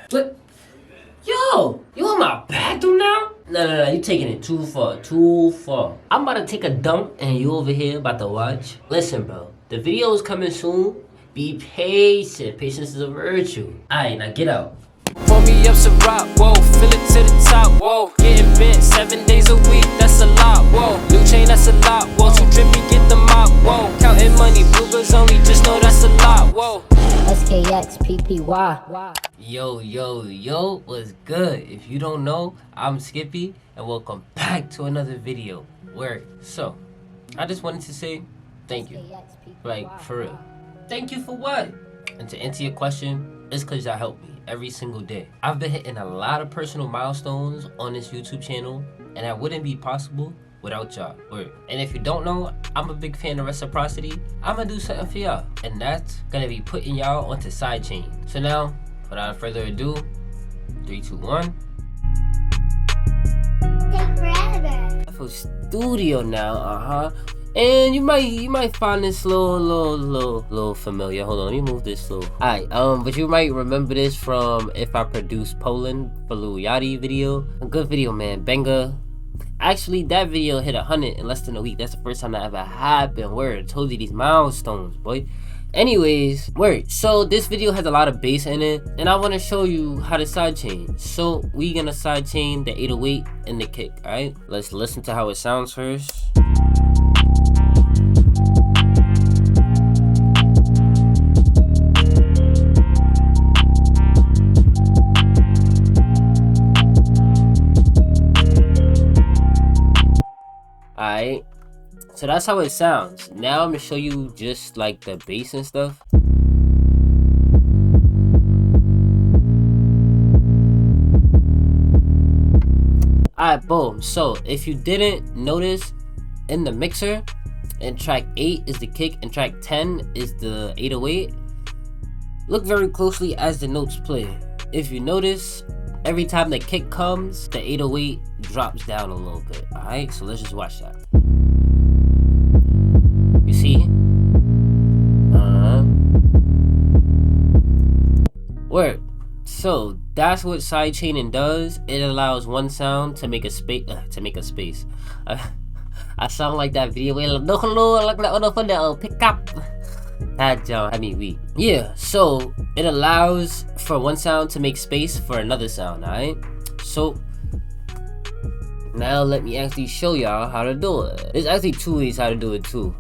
What? Yo, you in my bathroom now? No, you taking it too far. I'm about to take a dump and you over here about to watch. Listen, bro, the video is coming soon. Be patient. Patience is a virtue. Alright, now get out. Pour me up some rock, whoa, fill it to the top, whoa. Getting bent 7 days a week, that's a lot, whoa. New chain, that's a lot, whoa. Too drippy, get the mop, whoa. Counting money, bloopers only, just know that's a lot, whoa. Skxppy. Yo, what's good? If you don't know, I'm Skxppy, and welcome back to another video. So, I just wanted to say thank you. Like, for real. Thank you for what? And to answer your question, it's because y'all help me every single day. I've been hitting a lot of personal milestones on this YouTube channel, and that wouldn't be possible without y'all. And if you don't know, I'm a big fan of reciprocity. I'm gonna do something for y'all, and that's gonna be putting y'all onto SIDECHAIN. So now, without further ado, 3, 2, 1. Take forever. For studio now, And you might find this little familiar. Hold on, let me move this little. Alright, but you might remember this from If I Produced Poland for Lil Yachty video. A good video, man, banger. Actually, that video hit 100 in less than a week. That's the first time that ever happened. Word, told you these milestones, boy. Anyways, so this video has a lot of bass in it, and I want to show you how to sidechain. So we gonna sidechain the 808 and the kick. Alright, let's listen to how it sounds first. Alright, so that's how it sounds. Now I'm gonna show you just like the bass and stuff. Alright, boom. So if you didn't notice, in the mixer, in track 8 is the kick and track 10 is the 808. Look very closely as the notes play. If you notice, every time the kick comes, the 808 drops down a little bit. Alright, so let's just watch that. You see? Word. So that's what sidechaining does. It allows one sound to make a space. I sound like that video. Pick up. Yeah, so it allows for one sound to make space for another sound, alright? So now let me actually show y'all how to do it. There's actually 2 ways how to do it too.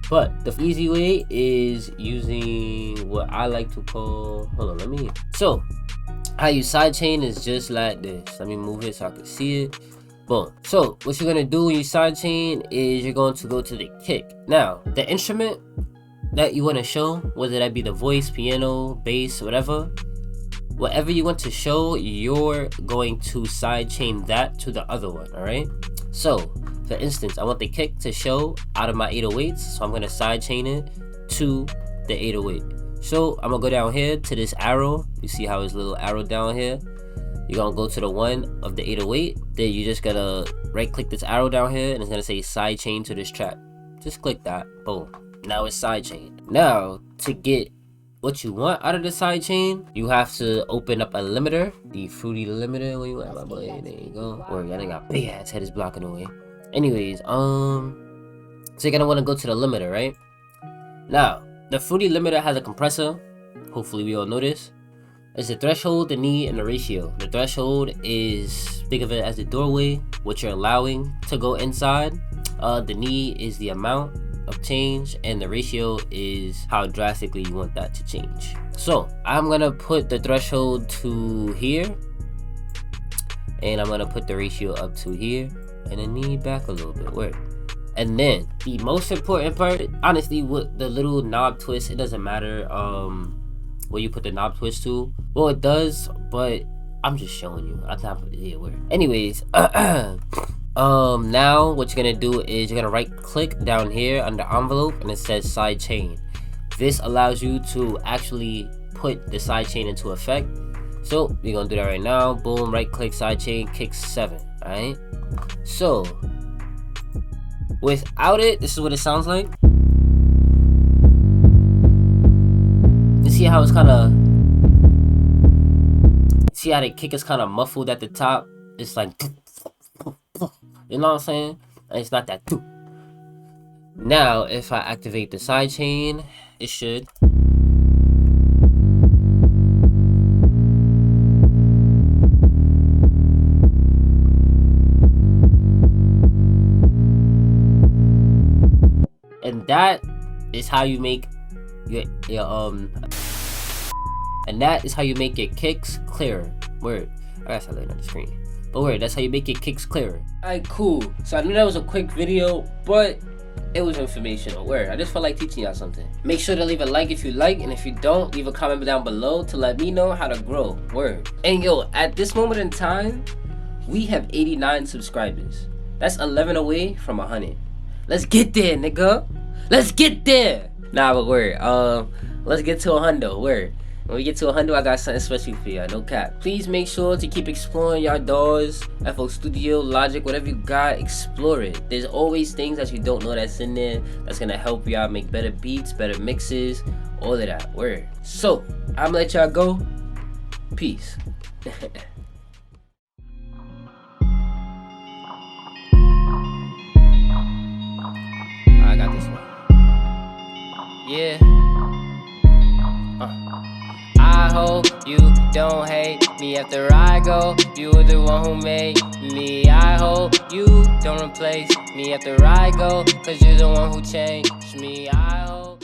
But the easy way is using what I like to call, so how you sidechain is just like this. Let me move it so I can see it. Boom. So what you're gonna do when you sidechain is you're going to go to the kick. Now the instrument that you want to show, whether that be the voice, piano, bass, whatever you want to show, you're going to sidechain that to the other one. All right, so for instance, I want the kick to show out of my 808s, so I'm gonna sidechain it to the 808. So I'm gonna go down here to this arrow. You see how it's a little arrow down here? You're gonna go to the one of the 808. Then you just gotta right click this arrow down here and it's gonna say sidechain to this track. Just click that, boom. Now it's sidechained. Now to get what you want out of the sidechain, you have to open up a limiter, the fruity limiter. Where you at, my boy? There you go. Or I think got big ass head is blocking the way. Anyways, so you're gonna want to go to the limiter, right? Now the fruity limiter has a compressor. Hopefully we all know this. It's the threshold, the knee, and the ratio. The threshold is, think of it as the doorway, what you're allowing to go inside. The knee is the amount of change, and the ratio is how drastically you want that to change. So I'm gonna put the threshold to here, and I'm gonna put the ratio up to here, and the knee back a little bit. Word. And then the most important part, honestly, with the little knob twist, it doesn't matter where you put the knob twist to. Well, it does, but I'm just showing you. I thought it would. Anyways, now what you're gonna do is you're gonna right click down here under envelope and it says sidechain. This allows you to actually put the sidechain into effect. So we're gonna do that right now. Boom, right click, sidechain, kick 7. Alright, so without it, this is what it sounds like. how it's kind of, see how the kick is kind of muffled at the top? It's like, you know what I'm saying? And it's not that. Now, if I activate the sidechain, it should. And that is how you make your and that is how you make your kicks clearer. Word. I gotta start looking at the screen. But word, that's how you make your kicks clearer. Alright, cool. So I knew that was a quick video, but it was informational. Word. I just felt like teaching y'all something. Make sure to leave a like if you like, and if you don't, leave a comment down below to let me know how to grow. Word. And yo, at this moment in time, we have 89 subscribers. That's 11 away from 100. Let's get there, nigga. Let's get there. Nah, but word. Let's get to 100. Word. When we get to 100, I got something special for y'all. No cap. Please make sure to keep exploring y'all doors, FL Studio, Logic, whatever you got. Explore it. There's always things that you don't know that's in there that's gonna help y'all make better beats, better mixes, all of that. Word. So I'm gonna let y'all go. Peace. I got this one. Yeah. I hope you don't hate me after I go. You were the one who made me. I hope you don't replace me after I go, 'cause you're the one who changed me. I hope